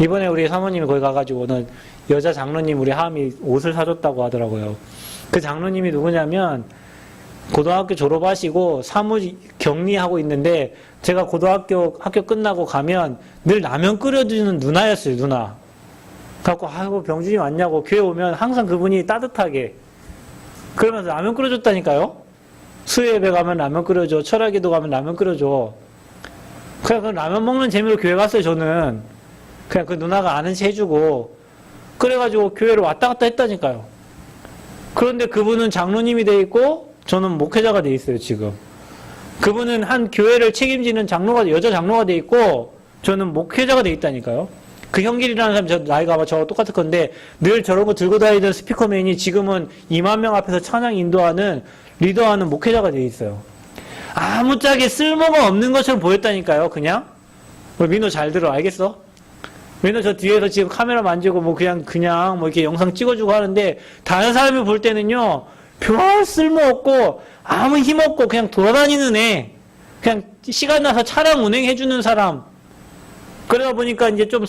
이번에 우리 사모님이 거기 가가지고는 여자 장로님 우리 하음이 옷을 사줬다고 하더라고요. 그 장로님이 누구냐면 고등학교 졸업하시고 사무 격리하고 있는데 제가 고등학교 학교 끝나고 가면 늘 라면 끓여주는 누나였어요. 누나. 그래갖고 아이고 병준이 왔냐고 교회 오면 항상 그분이 따뜻하게 그러면서 라면 끓여줬다니까요. 수요예배 가면 라면 끓여줘. 철학기도 가면 라면 끓여줘. 그냥 그 라면 먹는 재미로 교회 갔어요. 저는 그냥 그 누나가 아는 체 해주고 그래가지고 교회로 왔다 갔다 했다니까요. 그런데 그분은 장로님이 돼 있고 저는 목회자가 돼 있어요. 지금 그분은 한 교회를 책임지는 장로가 여자 장로가 돼 있고 저는 목회자가 돼 있다니까요. 그 형길이라는 사람이 저 나이가 아마 저와 똑같을 건데 늘 저런 거 들고 다니던 스피커맨이 지금은 2만 명 앞에서 찬양 인도하는 리더하는 목회자가 돼 있어요. 아무짝에 쓸모가 없는 것처럼 보였다니까요. 그냥 민호 잘 들어 알겠어? 민호 저 뒤에서 지금 카메라 만지고 뭐 그냥 뭐 이렇게 영상 찍어주고 하는데 다른 사람이 볼 때는요 별 쓸모없고 아무 힘없고 그냥 돌아다니는 애 그냥 시간 나서 차량 운행해주는 사람 그러다 보니까 이제 좀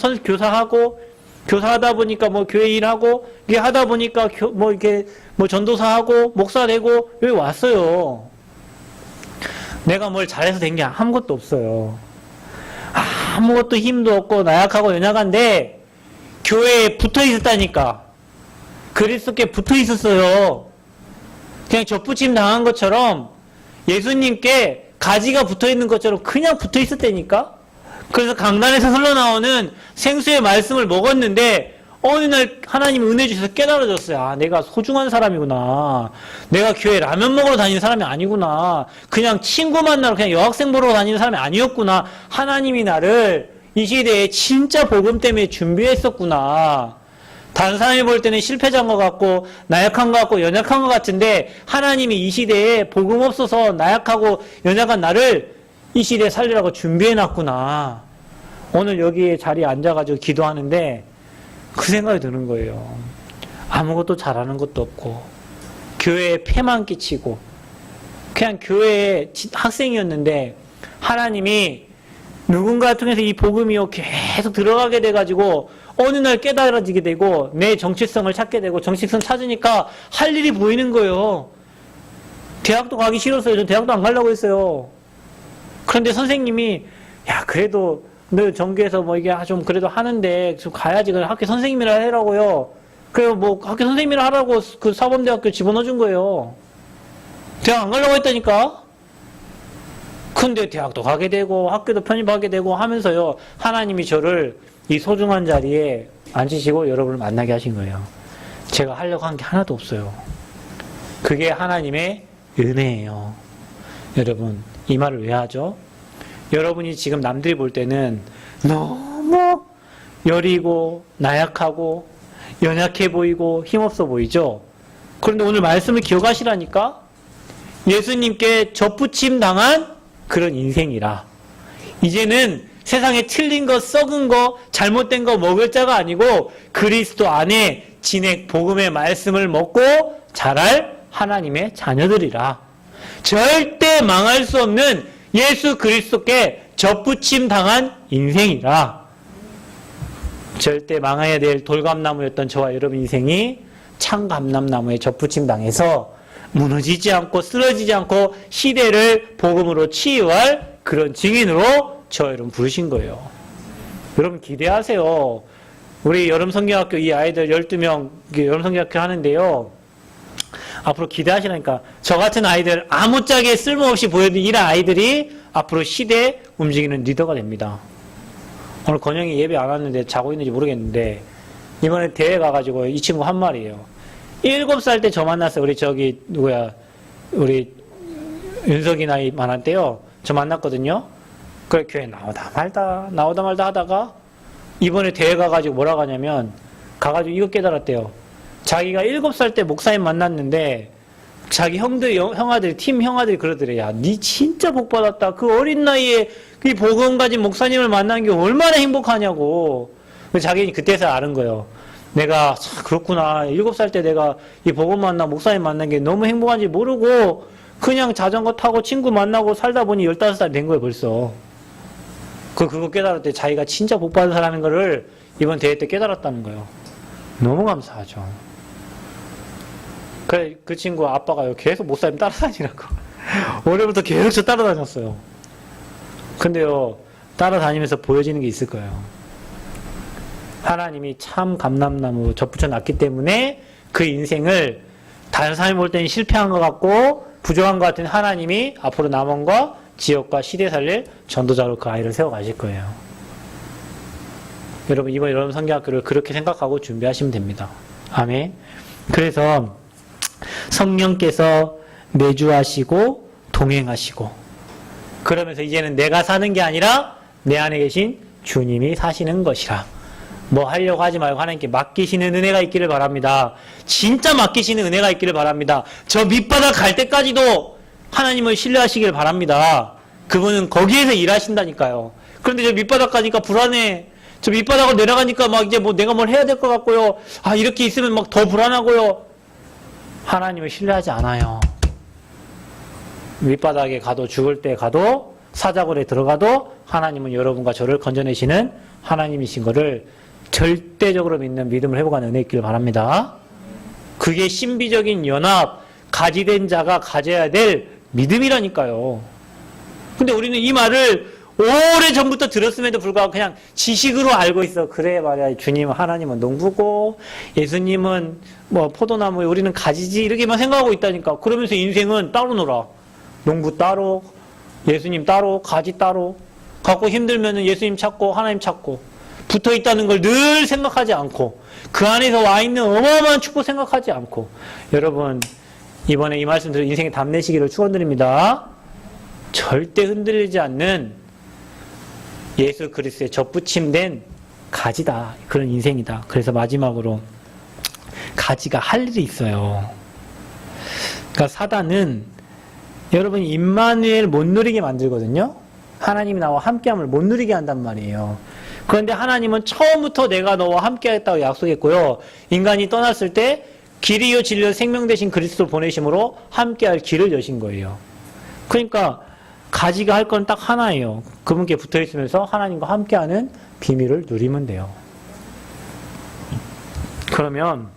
교사하다 보니까 뭐 교회 일하고 이게 하다 보니까 뭐 이렇게 뭐 전도사하고 목사 되고 여기 왔어요. 내가 뭘 잘해서 된 게 아무것도 없어요. 아무것도 힘도 없고 나약하고 연약한데 교회에 붙어 있었다니까. 그리스도께 붙어 있었어요. 그냥 접붙임 당한 것처럼 예수님께 가지가 붙어 있는 것처럼 그냥 붙어 있었다니까. 그래서 강단에서 흘러나오는 생수의 말씀을 먹었는데 어느 날 하나님이 은혜 주셔서 깨달아졌어요. 아, 내가 소중한 사람이구나. 내가 교회 라면 먹으러 다니는 사람이 아니구나. 그냥 친구 만나러 그냥 여학생 보러 다니는 사람이 아니었구나. 하나님이 나를 이 시대에 진짜 복음 때문에 준비했었구나. 다른 사람이 볼 때는 실패자인 것 같고 나약한 것 같고 연약한 것 같은데 하나님이 이 시대에 복음 없어서 나약하고 연약한 나를 이 시대에 살리라고 준비해놨구나. 오늘 여기 자리에 앉아가지고 기도하는데 그 생각이 드는 거예요. 아무것도 잘하는 것도 없고 교회에 폐만 끼치고 그냥 교회에 학생이었는데 하나님이 누군가 통해서 이 복음이요 계속 들어가게 돼가지고 어느 날 깨달아지게 되고 내 정체성을 찾게 되고 정체성 찾으니까 할 일이 보이는 거예요. 대학도 가기 싫었어요. 전 대학도 안 가려고 했어요. 그런데 선생님이 야 그래도 너 전교에서 뭐 이게 좀 그래도 하는데 좀 가야지. 그냥 학교 선생님이라 해라고요. 그래요 뭐 학교 선생님이라 하라고 그 사범대학교 집어넣어준 거예요. 대학 안 가려고 했다니까. 근데 대학도 가게 되고 학교도 편입하게 되고 하면서요 하나님이 저를 이 소중한 자리에 앉히시고 여러분을 만나게 하신 거예요. 제가 하려고 한 게 하나도 없어요. 그게 하나님의 은혜예요. 여러분 이 말을 왜 하죠? 여러분이 지금 남들이 볼 때는 너무 여리고 나약하고 연약해 보이고 힘없어 보이죠? 그런데 오늘 말씀을 기억하시라니까 예수님께 접붙임 당한 그런 인생이라. 이제는 세상에 틀린 거, 썩은 거, 잘못된 거 먹을 자가 아니고 그리스도 안에 진액 복음의 말씀을 먹고 자랄 하나님의 자녀들이라. 절대 망할 수 없는 예수 그리스도께 접붙임 당한 인생이라. 절대 망해야 될 돌감나무였던 저와 여러분 인생이 참감람나무에 접붙임 당해서 무너지지 않고 쓰러지지 않고 시대를 복음으로 치유할 그런 증인으로 저 여러분 부르신 거예요. 여러분 기대하세요. 우리 여름성경학교 이 아이들 12명 여름성경학교 하는데요. 앞으로 기대하시라니까. 저 같은 아이들 아무짝에 쓸모없이 보여준 이런 아이들이 앞으로 시대에 움직이는 리더가 됩니다. 오늘 건영이 예배 안 왔는데 자고 있는지 모르겠는데 이번에 대회 가가지고 이 친구 한 말이에요. 7살 때 저 만났어요. 우리 윤석이 나이 많을 때요. 저 만났거든요. 그래 교회 나오다 말다 하다가 이번에 대회 가가지고 뭐라고 하냐면 가가지고 이거 깨달았대요. 자기가 7살 때 목사님 만났는데 자기 형아들이 팀 형아들이 그러더래. 야, 니 진짜 복 받았다. 그 어린 나이에 그 복음 가진 목사님을 만난 게 얼마나 행복하냐고. 자기는 그때서 아는 거예요. 내가 그렇구나. 7살 때 내가 이 복음 만나 목사님 만난 게 너무 행복한지 모르고 그냥 자전거 타고 친구 만나고 살다 보니 15살 된 거예요, 벌써. 그거 깨달을 때 자기가 진짜 복 받은 사람인 거를 이번 대회 때 깨달았다는 거예요. 너무 감사하죠. 그래, 그 친구 아빠가요, 계속 못살면 따라다니라고. 올해부터 계속 저 따라다녔어요. 근데요, 따라다니면서 보여지는 게 있을 거예요. 하나님이 참 감람나무 접붙여 놨기 때문에 그 인생을 다른 사람이 볼 때는 실패한 것 같고 부족한 것 같은 하나님이 앞으로 남원과 지역과 시대 살릴 전도자로 그 아이를 세워가실 거예요. 여러분, 이번 여러분 성경학교를 그렇게 생각하고 준비하시면 됩니다. 아멘. 그래서 성령께서 내주하시고 동행하시고, 그러면서 이제는 내가 사는 게 아니라 내 안에 계신 주님이 사시는 것이라. 뭐 하려고 하지 말고 하나님께 맡기시는 은혜가 있기를 바랍니다. 진짜 맡기시는 은혜가 있기를 바랍니다. 저 밑바닥 갈 때까지도 하나님을 신뢰하시길 바랍니다. 그분은 거기에서 일하신다니까요. 그런데 저 밑바닥 가니까 불안해. 저 밑바닥을 내려가니까 막 이제 뭐 내가 뭘 해야 될 것 같고요. 아, 이렇게 있으면 막 더 불안하고요. 하나님을 신뢰하지 않아요. 밑바닥에 가도, 죽을 때 가도, 사자굴에 들어가도 하나님은 여러분과 저를 건져내시는 하나님이신 것을 절대적으로 믿는 믿음을 회복하는 은혜 있기를 바랍니다. 그게 신비적인 연합, 가지된 자가 가져야 될 믿음이라니까요. 근데 우리는 이 말을 오래전부터 들었음에도 불구하고 그냥 지식으로 알고 있어. 그래 말이야, 주님 하나님은 농부고 예수님은 뭐 포도나무, 우리는 가지지, 이렇게만 생각하고 있다니까. 그러면서 인생은 따로 놀아. 농부 따로, 예수님 따로, 가지 따로. 갖고 힘들면은 예수님 찾고 하나님 찾고 붙어 있다는 걸 늘 생각하지 않고 그 안에서 와 있는 어마어마한 축복 생각하지 않고, 여러분 이번에 이 말씀 들어 인생에 답내시기를 축원드립니다. 절대 흔들리지 않는 예수 그리스도의 접붙임된 가지다. 그런 인생이다. 그래서 마지막으로 가지가 할 일이 있어요. 그러니까 사단은 여러분 임마누엘 못 누리게 만들거든요. 하나님이 나와 함께함을 못 누리게 한단 말이에요. 그런데 하나님은 처음부터 내가 너와 함께하겠다고 약속했고요. 인간이 떠났을 때 길이요 진리요 생명 되신 그리스도 보내심으로 함께할 길을 여신 거예요. 그러니까 가지가 할 건 딱 하나예요. 그분께 붙어있으면서 하나님과 함께하는 비밀을 누리면 돼요. 그러면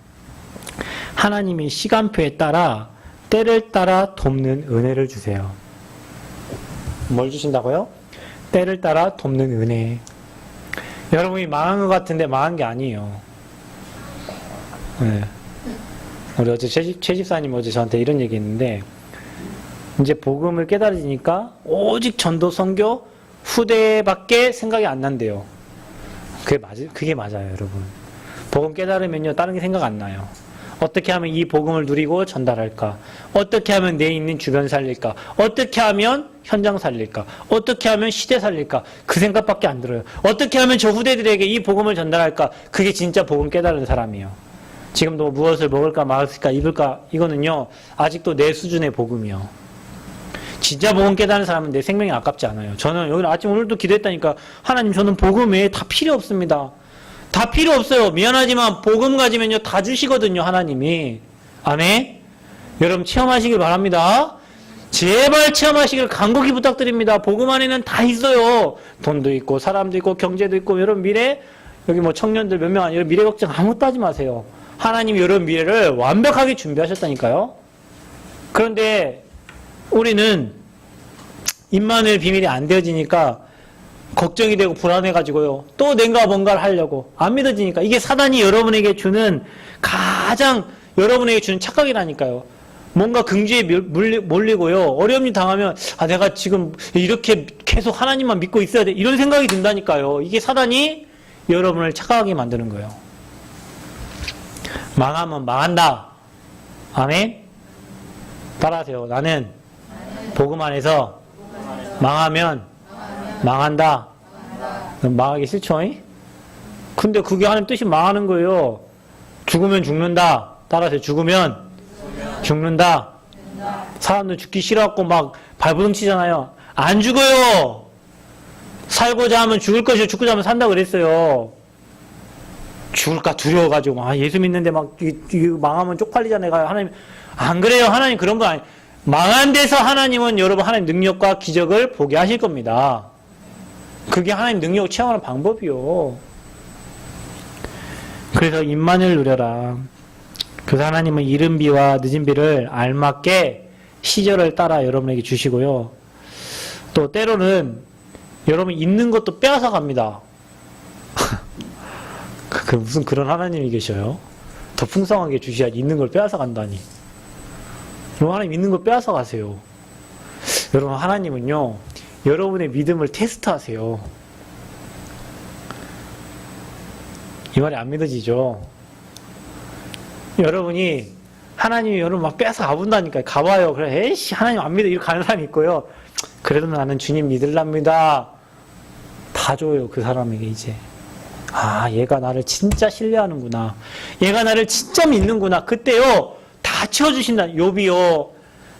하나님이 시간표에 따라 때를 따라 돕는 은혜를 주세요. 뭘 주신다고요? 때를 따라 돕는 은혜. 여러분이 망한 것 같은데 망한 게 아니에요. 네. 우리 어제 최 집사님 어제 저한테 이런 얘기 했는데, 이제 복음을 깨달으니까 오직 전도 선교 후대밖에 생각이 안 난대요. 그게 맞아요, 여러분. 복음 깨달으면요, 다른 게 생각 안 나요. 어떻게 하면 이 복음을 누리고 전달할까? 어떻게 하면 내 있는 주변 살릴까? 어떻게 하면 현장 살릴까? 어떻게 하면 시대 살릴까? 그 생각밖에 안 들어요. 어떻게 하면 저 후대들에게 이 복음을 전달할까? 그게 진짜 복음 깨달은 사람이에요. 지금도 무엇을 먹을까, 마실까, 입을까? 이거는요, 아직도 내 수준의 복음이요. 진짜 복음 깨달은 사람은 내 생명이 아깝지 않아요. 저는 여기 아침 오늘도 기도했다니까, 하나님 저는 복음 외에 다 필요 없습니다. 다 필요 없어요. 미안하지만 복음 가지면요 다 주시거든요, 하나님이. 아멘. 여러분 체험하시길 바랍니다. 제발 체험하시길 간곡히 부탁드립니다. 복음 안에는 다 있어요. 돈도 있고 사람도 있고 경제도 있고. 여러분 미래, 여기 뭐 청년들 몇 명 아니에요. 미래 걱정 아무것도 하지 마세요. 하나님이 여러분 미래를 완벽하게 준비하셨다니까요. 그런데 우리는 임마누엘 비밀이 안 되어지니까 걱정이 되고 불안해가지고요. 또 내가 뭔가를 하려고 안 믿어지니까, 이게 사단이 여러분에게 주는 가장 여러분에게 주는 착각이라니까요. 뭔가 긍지에 몰리고요. 어려움이 당하면 아 내가 지금 이렇게 계속 하나님만 믿고 있어야 돼, 이런 생각이 든다니까요. 이게 사단이 여러분을 착각하게 만드는 거예요. 망하면 망한다. 아멘. 따라하세요. 나는 복음 안에서 망하면 망한다. 망하기 싫죠? 근데 그게 하는 뜻이 망하는 거예요. 죽으면 죽는다. 따라서 죽으면 죽는다. 사람들 죽기 싫어갖고 막 발버둥 치잖아요. 안 죽어요. 살고자 하면 죽을 것이요 죽고자 하면 산다 그랬어요. 죽을까 두려워가지고 예수 믿는데 막 망하면 쪽팔리잖아요. 하나님 안 그래요. 하나님 그런 거 아니. 망한 데서 하나님은 여러분 하나님 능력과 기적을 보게 하실 겁니다. 그게 하나님 능력을 체험하는 방법이요. 그래서 임만을 누려라. 그래서 하나님은 이른 비와 늦은 비를 알맞게 시절을 따라 여러분에게 주시고요. 또 때로는 여러분 있는 것도 빼앗아 갑니다. 무슨 그런 하나님이 계셔요? 더 풍성하게 주셔야지 있는 걸 빼앗아 간다니. 여러분 하나님 있는 걸 빼앗아 가세요. 여러분 하나님은요. 여러분의 믿음을 테스트하세요. 이 말이 안 믿어지죠? 여러분이 하나님이 여러분 막 빼앗아 가본다니까요. 가봐요. 그래 에이씨 하나님 안 믿어 이렇게 가는 사람이 있고요. 그래도 나는 주님 믿을랍니다. 다 줘요. 그 사람에게 이제. 아 얘가 나를 진짜 신뢰하는구나. 얘가 나를 진짜 믿는구나. 그때요. 다 채워주신다. 욥이요.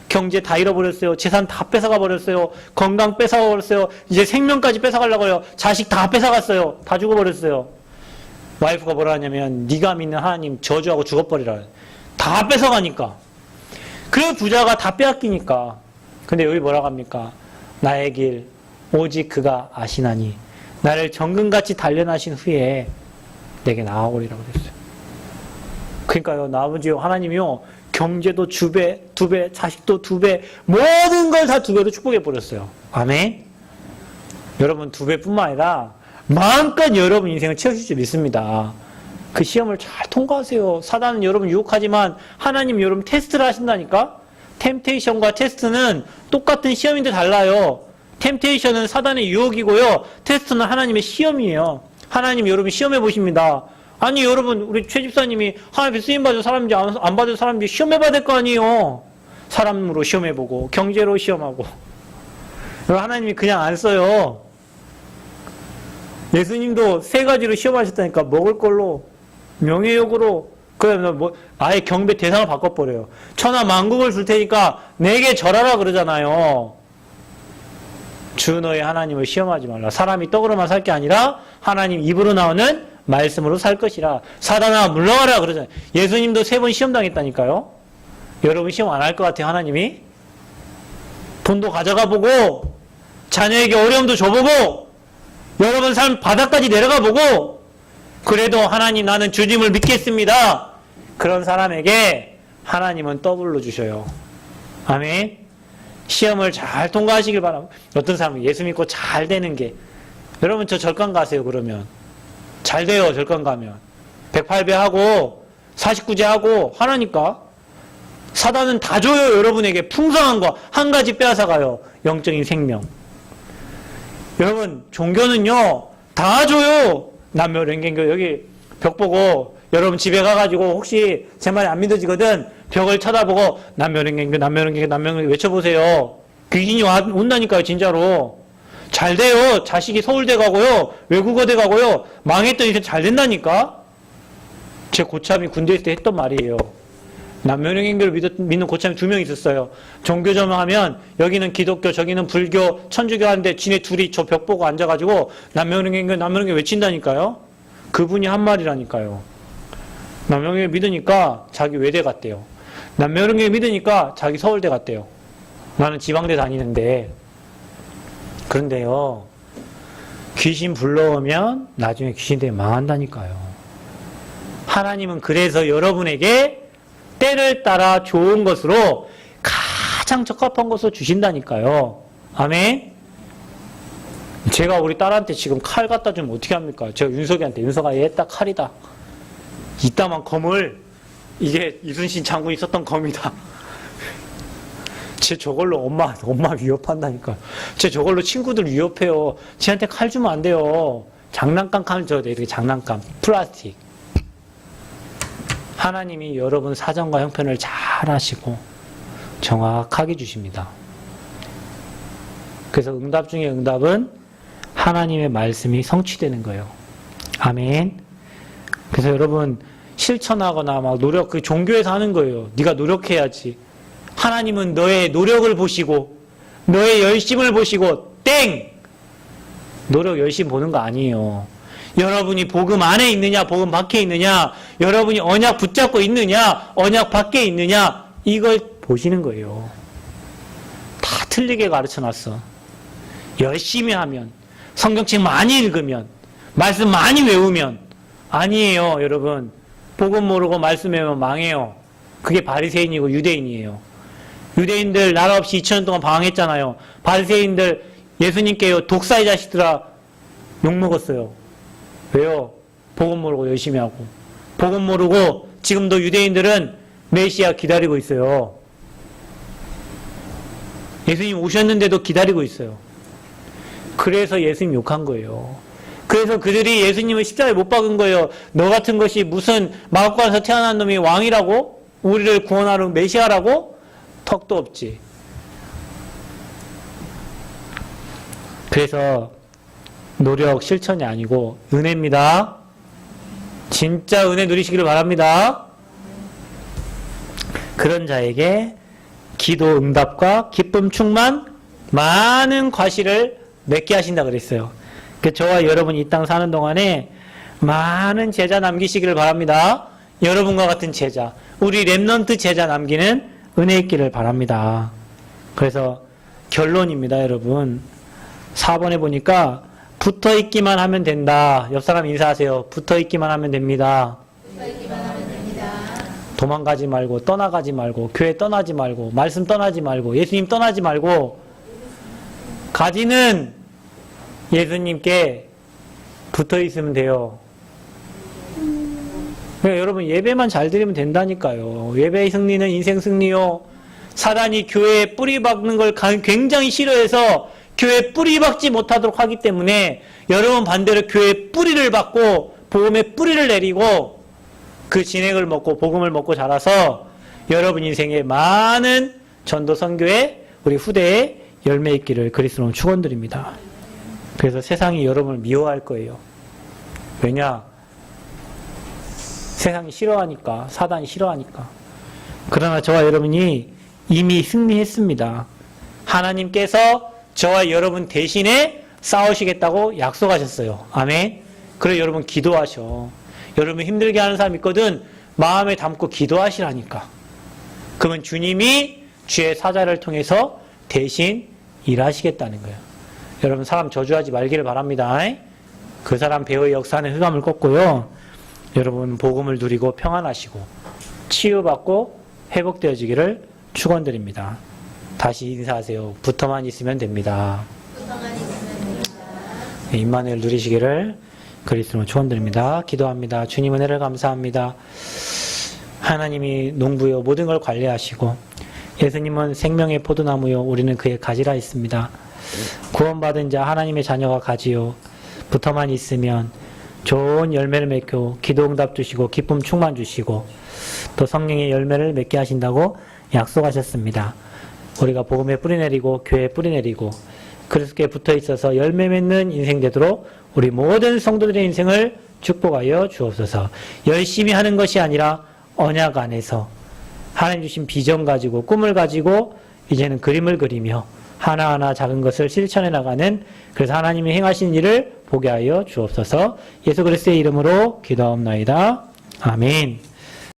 경제 다 잃어버렸어요. 재산 다 뺏어가 버렸어요. 건강 뺏어가 버렸어요. 이제 생명까지 뺏어가려고 해요. 자식 다 뺏어갔어요. 다 죽어버렸어요. 와이프가 뭐라 하냐면 네가 믿는 하나님 저주하고 죽어버리라. 다 뺏어가니까. 그 부자가 다 빼앗기니까. 근데 여기 뭐라고 합니까? 나의 길 오직 그가 아시나니 나를 정금같이 단련하신 후에 내게 나아오리라고 그랬어요. 그러니까요. 아버지요 하나님이요 경제도 2배, 2배, 자식도 2배, 모든 걸 다 2배로 축복해 버렸어요. 아멘. 여러분 2배뿐만 아니라 마음껏 여러분 인생을 채우실 줄 믿습니다. 그 시험을 잘 통과하세요. 사단은 여러분 유혹하지만 하나님 여러분 테스트를 하신다니까. 템테이션과 테스트는 똑같은 시험인데 달라요. 템테이션은 사단의 유혹이고요. 테스트는 하나님의 시험이에요. 하나님 여러분 시험해 보십니다. 아니 여러분 우리 최 집사님이 하나님 쓰임 받은 사람인지 안 받은 사람인지 시험해 봐야 될 거 아니에요. 사람으로 시험해 보고 경제로 시험하고. 하나님이 그냥 안 써요. 예수님도 3가지로 시험하셨다니까. 먹을 걸로, 명예욕으로, 그다음에 뭐 아예 경배 대상을 바꿔버려요. 천하 만국을 줄 테니까 내게 절하라 그러잖아요. 주 너의 하나님을 시험하지 말라. 사람이 떡으로만 살 게 아니라 하나님 입으로 나오는 말씀으로 살 것이라. 사단아 물러가라 그러잖아요. 예수님도 3번 시험 당했다니까요. 여러분 시험 안 할 것 같아요. 하나님이 돈도 가져가 보고 자녀에게 어려움도 줘보고 여러분 삶 바닥까지 내려가 보고 그래도 하나님 나는 주님을 믿겠습니다. 그런 사람에게 하나님은 더블로 주셔요. 아멘. 시험을 잘 통과하시길 바랍니다. 어떤 사람은 예수 믿고 잘 되는 게 여러분 저 절간 가세요. 그러면 잘 돼요. 절간 가면 108배 하고 49제 하고 하나니까. 사단은 다 줘요. 여러분에게 풍성한 거 한 가지 빼앗아 가요. 영적인 생명. 여러분 종교는요 다 줘요. 남묘랭갱교 여기 벽 보고 여러분 집에 가가지고 혹시 제 말이 안 믿어지거든 벽을 쳐다보고 남묘랭갱교 남묘랭갱교 남묘랭갱교 외쳐보세요. 귀신이 온다니까요. 진짜로. 잘 돼요. 자식이 서울대 가고요. 외국어대 가고요. 망했던 인생 잘 된다니까. 제 고참이 군대 있을 때 했던 말이에요. 남묘랭갱교를 믿는 고참이 2명 있었어요. 종교점 하면 여기는 기독교 저기는 불교 천주교 하는데 지네 둘이 저 벽 보고 앉아가지고 남묘랭갱교 외친다니까요. 그분이 한 말이라니까요. 남묘랭갱교 믿으니까 자기 외대 갔대요. 남묘랭갱교 믿으니까 자기 서울대 갔대요. 나는 지방대 다니는데. 그런데요 귀신 불러오면 나중에 귀신 때문에 망한다니까요. 하나님은 그래서 여러분에게 때를 따라 좋은 것으로 가장 적합한 것을 주신다니까요. 아멘. 제가 우리 딸한테 지금 칼 갖다 주면 어떻게 합니까? 제가 윤석이한테 윤석아 얘 딱 칼이다. 이따만 검을 이게 이순신 장군이 썼던 검이다. 쟤 저걸로 엄마 위협한다니까. 쟤 저걸로 친구들 위협해요. 쟤한테 칼 주면 안 돼요. 장난감 칼 줘야 돼. 이렇게 장난감 플라스틱. 하나님이 여러분 사정과 형편을 잘 아시고 정확하게 주십니다. 그래서 응답 중에 응답은 하나님의 말씀이 성취되는 거예요. 아멘. 그래서 여러분 실천하거나 막 노력, 그 종교에서 하는 거예요. 네가 노력해야지. 하나님은 너의 노력을 보시고 너의 열심을 보시고 땡! 노력 열심 보는 거 아니에요. 여러분이 복음 안에 있느냐 복음 밖에 있느냐 여러분이 언약 붙잡고 있느냐 언약 밖에 있느냐 이걸 보시는 거예요. 틀리게 가르쳐놨어. 열심히 하면, 성경책 많이 읽으면, 말씀 많이 외우면. 아니에요, 여러분. 복음 모르고 말씀 외우면 망해요. 그게 바리새인이고 유대인이에요. 유대인들 나라 없이 2000년 동안 방황했잖아요. 바리새인들 예수님께요, 독사의 자식들아 욕먹었어요. 왜요? 복음 모르고 열심히 하고. 복음 모르고 지금도 유대인들은 메시아 기다리고 있어요. 예수님 오셨는데도 기다리고 있어요. 그래서 예수님 욕한 거예요. 그래서 그들이 예수님을 십자가에 못 박은 거예요. 너 같은 것이 무슨 마국간에서 태어난 놈이 왕이라고? 우리를 구원하는 메시아라고? 턱도 없지. 그래서 노력, 실천이 아니고 은혜입니다. 진짜 은혜 누리시기를 바랍니다. 그런 자에게 기도 응답과 기쁨 충만, 많은 과실을 맺게 하신다 그랬어요. 저와 여러분이 이 땅 사는 동안에 많은 제자 남기시기를 바랍니다. 여러분과 같은 제자, 우리 렘넌트 제자 남기는 은혜 있기를 바랍니다. 그래서 결론입니다, 여러분. 4번에 보니까 붙어있기만 하면 된다. 옆 사람 인사하세요. 붙어있기만 하면 됩니다. 붙어있기만 하면 됩니다. 도망가지 말고, 떠나가지 말고, 교회 떠나지 말고, 말씀 떠나지 말고, 예수님 떠나지 말고, 가지는 예수님께 붙어있으면 돼요. 그러니까 여러분 예배만 잘 드리면 된다니까요. 예배의 승리는 인생 승리요. 사단이 교회에 뿌리 박는 걸 굉장히 싫어해서 교회에 뿌리 박지 못하도록 하기 때문에 여러분 반대로 교회에 뿌리를 박고 복음의 뿌리를 내리고 그 진액을 먹고 복음을 먹고 자라서 여러분 인생에 많은 전도 선교의 우리 후대에 열매 있기를 그리스도로 축원드립니다. 그래서 세상이 여러분을 미워할 거예요. 왜냐? 세상이 싫어하니까, 사단이 싫어하니까. 그러나 저와 여러분이 이미 승리했습니다. 하나님께서 저와 여러분 대신에 싸우시겠다고 약속하셨어요. 아멘. 그래서 여러분 기도하셔. 여러분 힘들게 하는 사람 있거든. 마음에 담고 기도하시라니까. 그러면 주님이 주의 사자를 통해서 대신 일하시겠다는 거예요. 여러분 사람 저주하지 말기를 바랍니다. 그 사람 배후의 역사는 흑암을 꺾고요. 여러분 복음을 누리고 평안하시고 치유받고 회복되어지기를 축원드립니다. 다시 인사하세요. 붙어만 있으면 됩니다. 붙어만 있으면 됩니다. 임마누엘 누리시기를 그리스도로 축원드립니다. 기도합니다. 주님 은혜를 감사합니다. 하나님이 농부요 모든 걸 관리하시고 예수님은 생명의 포도나무요 우리는 그의 가지라 했습니다. 구원받은 자 하나님의 자녀가 가지요. 붙어만 있으면 좋은 열매를 맺고 기도응답 주시고 기쁨 충만 주시고 또 성령의 열매를 맺게 하신다고 약속하셨습니다. 우리가 복음에 뿌리 내리고 교회에 뿌리 내리고 그리스도께 붙어 있어서 열매 맺는 인생 되도록 우리 모든 성도들의 인생을 축복하여 주옵소서. 열심히 하는 것이 아니라 언약 안에서 하나님 주신 비전 가지고 꿈을 가지고 이제는 그림을 그리며 하나하나 작은 것을 실천해 나가는 그래서 하나님이 행하신 일을 보게 하여 주옵소서. 예수 그리스도의 이름으로 기도하옵나이다. 아멘.